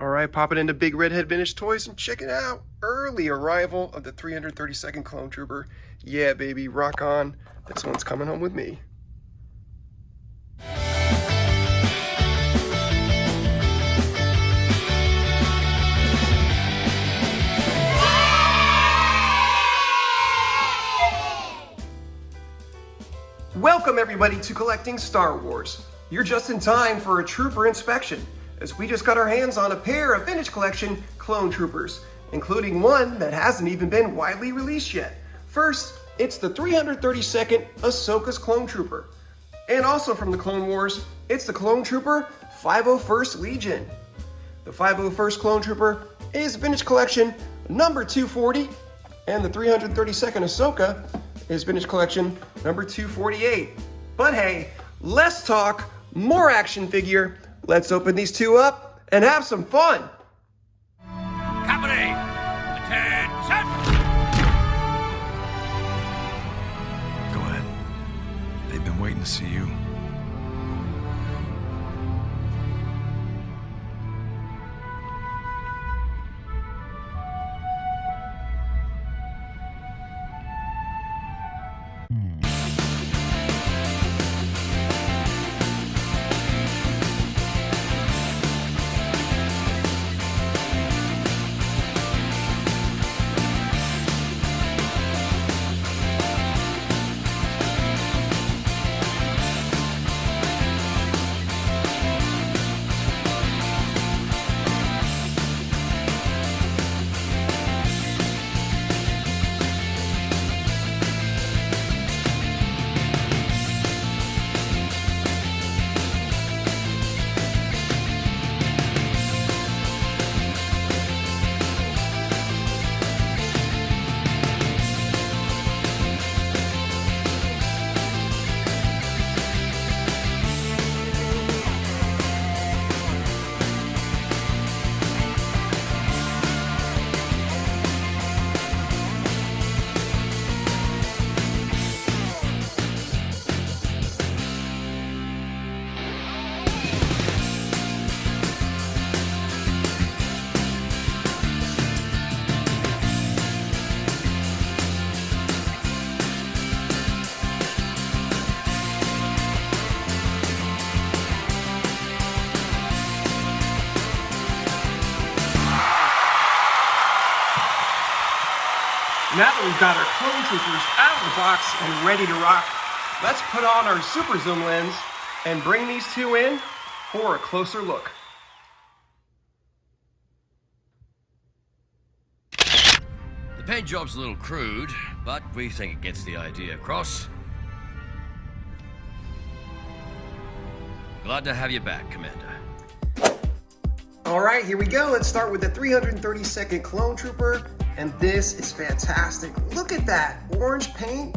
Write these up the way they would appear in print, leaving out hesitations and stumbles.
Alright, popping into Big Redhead Vintage Toys and check it out. Early arrival of the 332nd Clone Trooper. Yeah, baby, rock on. This one's coming home with me. Welcome everybody to Collecting Star Wars. You're just in time for a trooper inspection, as we just got our hands on a pair of vintage collection clone troopers, including one that hasn't even been widely released yet. First, it's the 332nd Ahsoka's Clone Trooper. And also from the Clone Wars, it's the Clone Trooper 501st Legion. The 501st Clone Trooper is vintage collection number 240, and the 332nd Ahsoka is vintage collection number 248. But hey, less talk, more action figure. Let's open these two up and have some fun. Company, attention! Go ahead. They've been waiting to see you. Now that we've got our clone troopers out of the box and ready to rock, let's put on our super zoom lens and bring these two in for a closer look. The paint job's a little crude, but we think it gets the idea across. Glad to have you back, Commander. All right, here we go. Let's start with the 332nd Clone Trooper, and this is fantastic. Look at that orange paint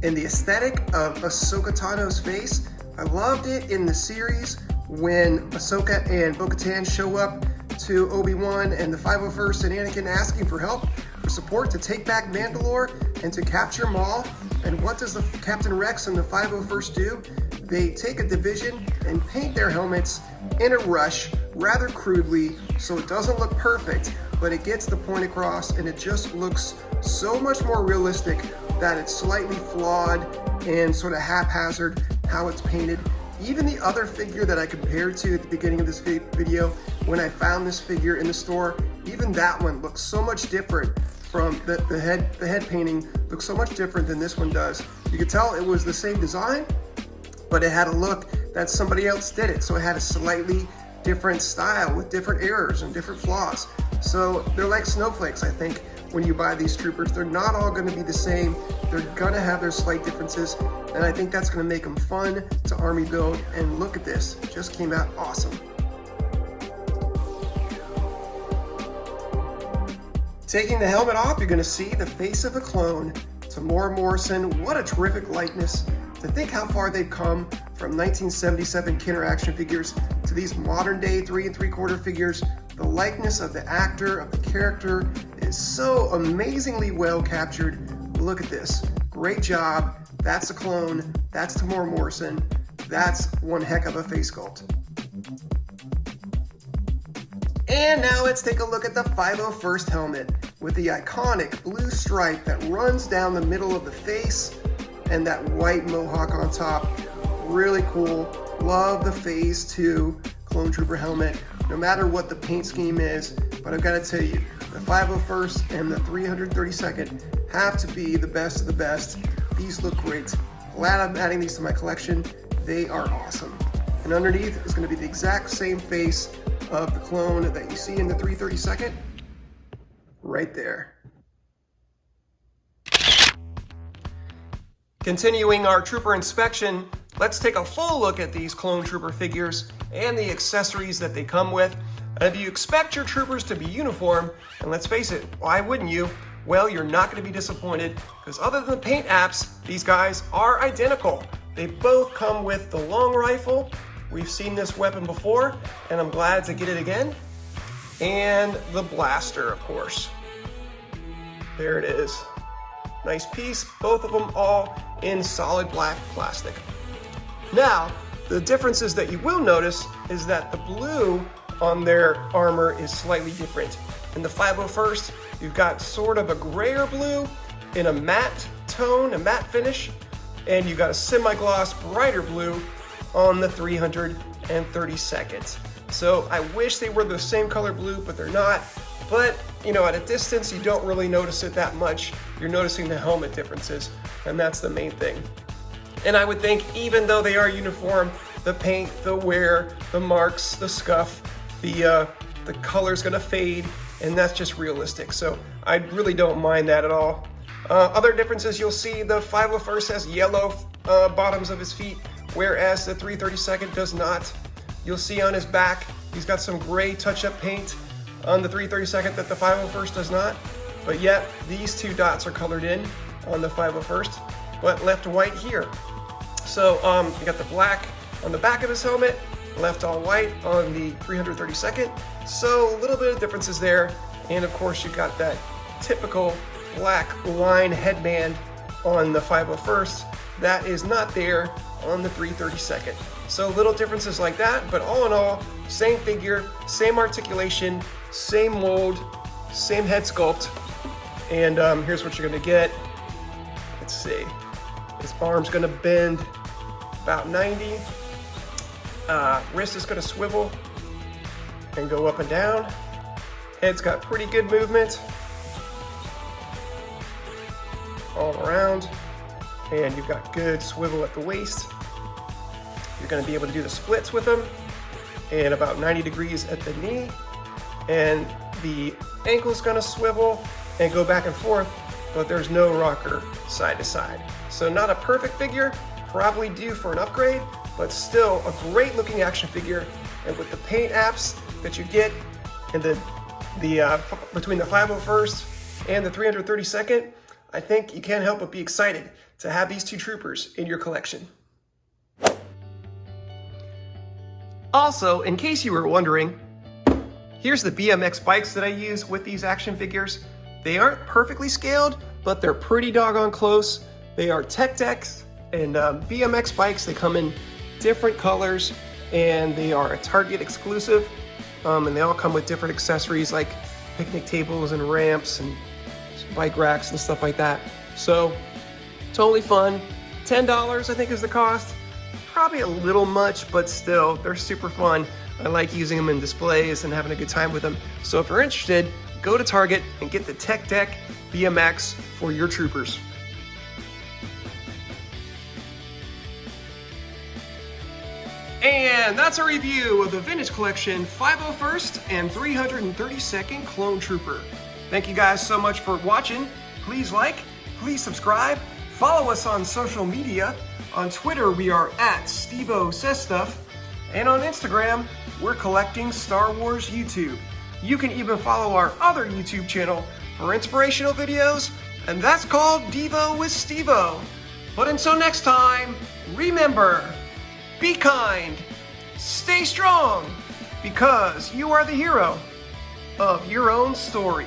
and the aesthetic of Ahsoka Tano's face. I loved it in the series when Ahsoka and Bo-Katan show up to Obi-Wan and the 501st and Anakin asking for help, for support to take back Mandalore and to capture Maul. And what does the Captain Rex and the 501st do? They take a division and paint their helmets in a rush, rather crudely, so it doesn't look perfect, but it gets the point across, and it just looks so much more realistic that it's slightly flawed and sort of haphazard how it's painted. Even the other figure that I compared to at the beginning of this video, when I found this figure in the store, even that one looks so much different from the head painting looks so much different than this one does. You could tell it was the same design, but it had a look that somebody else did it. So it had a slightly different style with different errors and different flaws. So they're like snowflakes, I think, when you buy these troopers. They're not all gonna be the same. They're gonna have their slight differences. And I think that's gonna make them fun to army build. And look at this, it just came out awesome. Taking the helmet off, you're gonna see the face of a clone. Tamora Morrison, what a terrific likeness. To think how far they've come from 1977 Kenner action figures to these modern day 3 3/4 figures. The likeness of the actor, of the character, is so amazingly well captured. Look at this, great job. That's a clone, that's Tamora Morrison. That's one heck of a face sculpt. And now let's take a look at the 501st helmet with the iconic blue stripe that runs down the middle of the face and that white mohawk on top. Really cool. Love the Phase 2 Clone Trooper helmet, no matter what the paint scheme is. But I've got to tell you, the 501st and the 332nd have to be the best of the best. These look great. Glad I'm adding these to my collection. They are awesome. And underneath is going to be the exact same face of the clone that you see in the 332nd, right there. Continuing our trooper inspection, let's take a full look at these clone trooper figures and the accessories that they come with. And if you expect your troopers to be uniform, and let's face it, why wouldn't you? Well, you're not going to be disappointed, because other than the paint apps, these guys are identical. They both come with the long rifle. We've seen this weapon before, and I'm glad to get it again. And the blaster, of course. There it is. Nice piece, both of them all in solid black plastic. Now, the differences that you will notice is that the blue on their armor is slightly different. In the 501st, you've got sort of a grayer blue in a matte tone, a matte finish, and you've got a semi-gloss brighter blue on the 332nd. So I wish they were the same color blue, but they're not. But, you know, at a distance, you don't really notice it that much. You're noticing the helmet differences, and that's the main thing. And I would think, even though they are uniform, the paint, the wear, the marks, the scuff, the color's gonna fade, and that's just realistic. So I really don't mind that at all. Other differences you'll see, the 501st has yellow bottoms of his feet, whereas the 332nd does not. You'll see on his back, he's got some gray touch-up paint on the 332nd that the 501st does not. But yet, these two dots are colored in on the 501st, but left white here. So you got the black on the back of his helmet, left all white on the 332nd. So a little bit of differences there. And of course, you got that typical black line headband on the 501st that is not there on the 332nd. So little differences like that, but all in all, same figure, same articulation, same mold, same head sculpt. And here's what you're gonna get. Let's see. His arm's gonna bend about 90. Wrist is gonna swivel and go up and down. Head's got pretty good movement all around. And you've got good swivel at the waist. You're gonna be able to do the splits with them, and about 90 degrees at the knee. And the ankle's gonna swivel and go back and forth, but there's no rocker side to side. So not a perfect figure, probably due for an upgrade, but still a great looking action figure. And with the paint apps that you get in between the 501st and the 332nd, I think you can't help but be excited to have these two troopers in your collection. Also, in case you were wondering, here's the Bmx bikes that I use with these action figures. They aren't perfectly scaled, but they're pretty doggone close. They are Tech Decks and Bmx bikes. They come in different colors, and they are a Target exclusive. And they all come with different accessories like picnic tables and ramps and bike racks and stuff like that. So totally fun. $10 I think is the cost. Probably a little much, but still, they're super fun. I like using them in displays and having a good time with them. So if you're interested, go to Target and get the Tech Deck BMX for your troopers. And that's a review of the Vintage Collection 501st and 332nd Clone Trooper. Thank you guys so much for watching. Please like, please subscribe, follow us on social media. On Twitter, we are @StevoSaysStuff, and on Instagram, we're Collecting Star Wars YouTube. You can even follow our other YouTube channel for inspirational videos, and that's called Devo with Stevo. But until next time, remember, be kind, stay strong, because you are the hero of your own story.